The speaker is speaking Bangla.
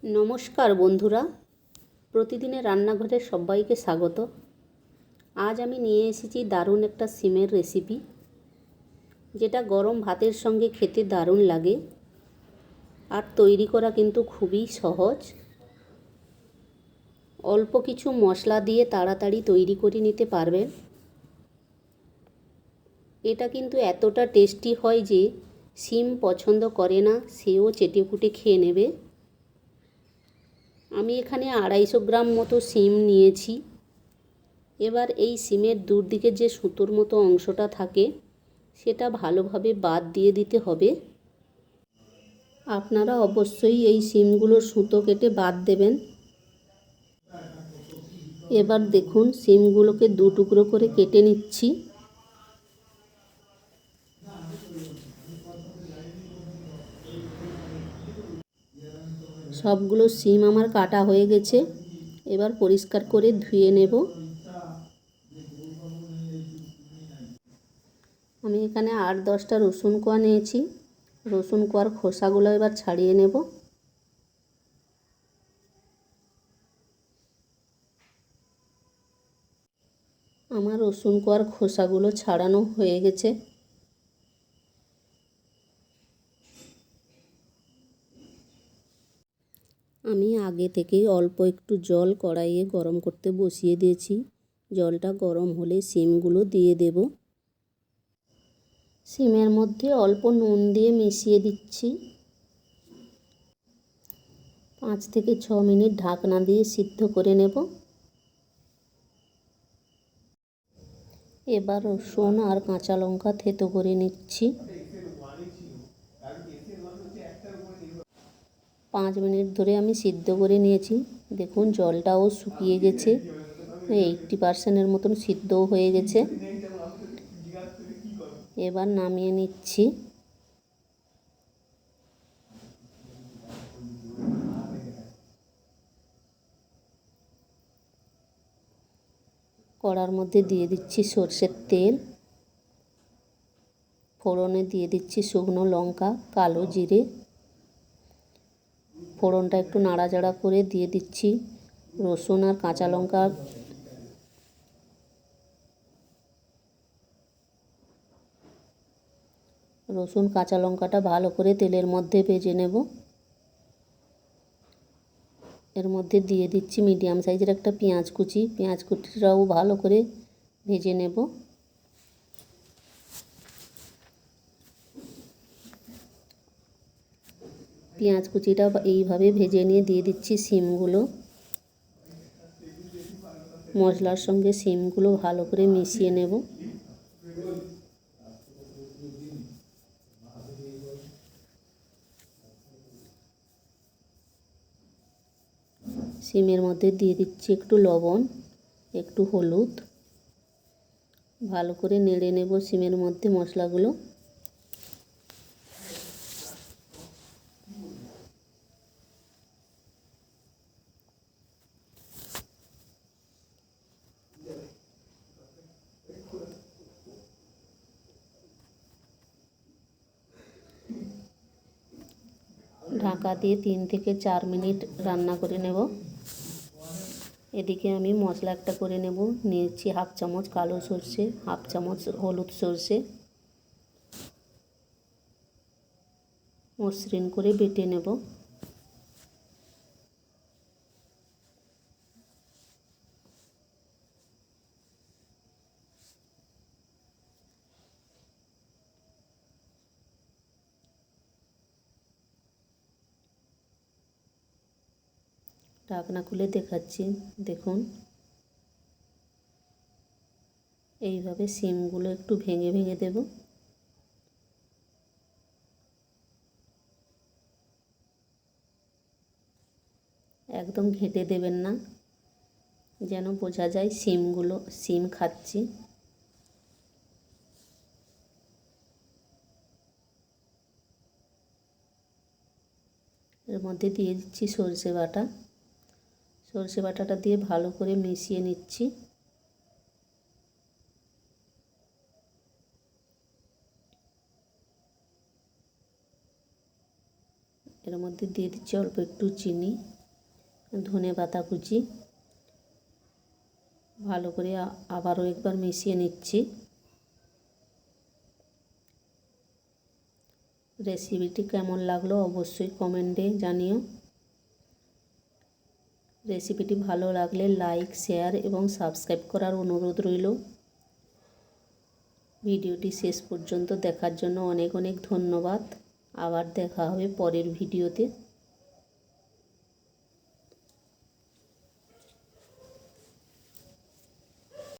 নমস্কার বন্ধুরা, প্রতিদিনের রান্নাঘরে সবাইকে স্বাগত। আজ আমি নিয়ে এসেছি দারুণ একটা সিমের রেসিপি, যেটা গরম ভাতের সঙ্গে খেতে দারুণ লাগে আর তৈরি করা কিন্তু খুবই সহজ। অল্প কিছু মশলা দিয়ে তাড়াতাড়ি তৈরি করে নিতে পারবেন। এটা কিন্তু এতটা টেস্টি হয় যে সিম পছন্দ করে না সেও চেটেপুটে খেয়ে নেবে। আমি এখানে 250 গ্রাম মতো সিম নিয়েছি। এবার এই সিমের দুদিকে যে সুতোর মতো অংশটা থাকে সেটা ভালোভাবে বাদ দিয়ে দিতে হবে। আপনারা অবশ্যই এই সিমগুলোর সুতো কেটে বাদ দেবেন। এবার দেখুন সিমগুলোকে 2 টুকরো করে কেটে নিচ্ছি। সবগুলো সিম আমার কাটা হয়ে গেছে। এবার পরিষ্কার করে ধুয়ে নেব। আমি এখানে 8-10টা রসুন কোয়া নিয়েছি। রসুন কোয়ার খোসাগুলো এবার ছাড়িয়ে নেব। আমার রসুন কোয়ার খোসাগুলো ছাড়ানো হয়ে গেছে। আমি আগে থেকেই অল্প একটু জল কড়াইয়ে গরম করতে বসিয়ে দিয়েছি। জলটা গরম হলে সিমগুলো দিয়ে দেব। সিমের মধ্যে অল্প নুন দিয়ে মিশিয়ে দিচ্ছি। 5 থেকে 6 মিনিট ঢাকনা দিয়ে সিদ্ধ করে নেব। এবার রসুন আর কাঁচা লঙ্কা থেতো করে নিচ্ছি। 5 মিনিট ধরে আমি সিদ্ধ করে নিয়েছি। দেখুন জলটাও শুকিয়ে গেছে, 80% মতন সিদ্ধও হয়ে গেছে। এবার নামিয়ে নিচ্ছি। কড়ার মধ্যে দিয়ে দিচ্ছি সরষের তেল। ফোড়নে দিয়ে দিচ্ছি শুকনো লঙ্কা, কালো জিরে। ফোড়নটা একটু নাড়াচাড়া করে দিয়ে দিচ্ছি রসুন আর কাঁচা লঙ্কা। রসুন কাঁচা লঙ্কাটা ভালো করে তেলের মধ্যে ভেজে নেব। এর মধ্যে দিয়ে দিচ্ছি মিডিয়াম সাইজের একটা পেঁয়াজ কুচি। পেঁয়াজ কুচিটাও ভালো করে ভেজে নেব। পেঁয়াজ কুচিটা এইভাবে ভেজে নিয়ে দিয়ে দিচ্ছি সিমগুলো। মশলার সঙ্গে সিমগুলো ভালো করে মিশিয়ে নেব। সিমের মধ্যে দিয়ে দিচ্ছি একটু লবণ, একটু হলুদ। ভালো করে নেড়ে নেব সিমের মধ্যে মশলাগুলো। ঢাকা দিয়ে 3 থেকে 4 মিনিট রান্না করে নেব। এদিকে আমি মশলা একটা করে নেব। নিয়েছি 1/2 চামচ কালো সর্ষে, 1/2 চামচ হলুদ সর্ষে। মসৃণ করে বেটে নেব। ঢাকনা খুলে দেখাচ্ছি, দেখুন এইভাবে সিমগুলো একটু ভেঙে ভেঙে দেব। একদম ঘেঁটে দেবেন না, যেন বোঝা যায় সিম খাচ্ছি। এর মধ্যে দিয়ে দিচ্ছি সরষে বাটা। সরষে বাটাটা দিয়ে ভালো করে মিশিয়ে নিচ্ছি। এর মধ্যে দিয়ে দিচ্ছি অল্প একটু চিনি, ধনে পাতা কুচি। ভালো করে আবারও একবার মিশিয়ে নিচ্ছি। রেসিপিটি কেমন লাগলো অবশ্যই কমেন্টে জানিও। রেসিপিটি ভালো লাগলে লাইক, শেয়ার এবং সাবস্ক্রাইব করার অনুরোধ রইল। ভিডিওটি শেষ পর্যন্ত দেখার জন্য অনেক অনেক ধন্যবাদ। আবার দেখা হবে পরের ভিডিওতে।